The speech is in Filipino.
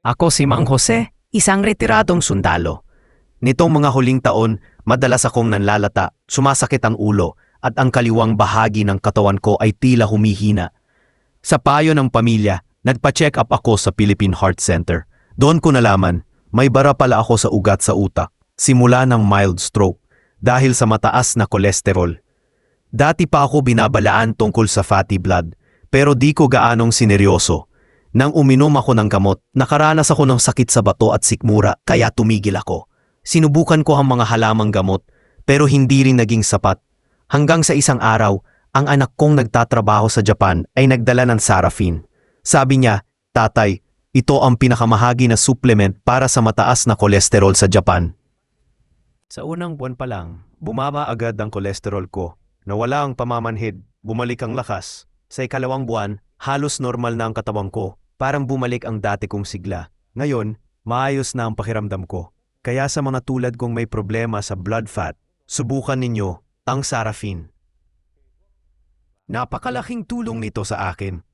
Ako si Mang Jose, isang retiradong sundalo. Nitong mga huling taon, madalas akong nanlalata, sumasakit ang ulo, at ang kaliwang bahagi ng katawan ko ay tila humihina. Sa payo ng pamilya, nagpa-check up ako sa Philippine Heart Center. Doon ko nalaman, may bara pala ako sa ugat sa utak, simula ng mild stroke, dahil sa mataas na kolesterol. Dati pa ako binabalaan tungkol sa fatty blood, pero di ko gaanong sineryoso. Nang uminom ako ng gamot, nakaranas ako ng sakit sa bato at sikmura, kaya tumigil ako. Sinubukan ko ang mga halamang gamot, pero hindi rin naging sapat. Hanggang sa isang araw, ang anak kong nagtatrabaho sa Japan ay nagdala ng Sarafin. Sabi niya, "Tatay, ito ang pinakamahagi na supplement para sa mataas na kolesterol sa Japan." Sa unang buwan pa lang, bumaba agad ang kolesterol ko. Nawala ang pamamanhid, bumalik ang lakas. Sa ikalawang buwan, halos normal na ang katawan ko. Parang bumalik ang dati kong sigla. Ngayon, maayos na ang pakiramdam ko. Kaya sa mga tulad kong may problema sa blood fat, subukan ninyo ang Sarafin. Napakalaking tulong nito sa akin.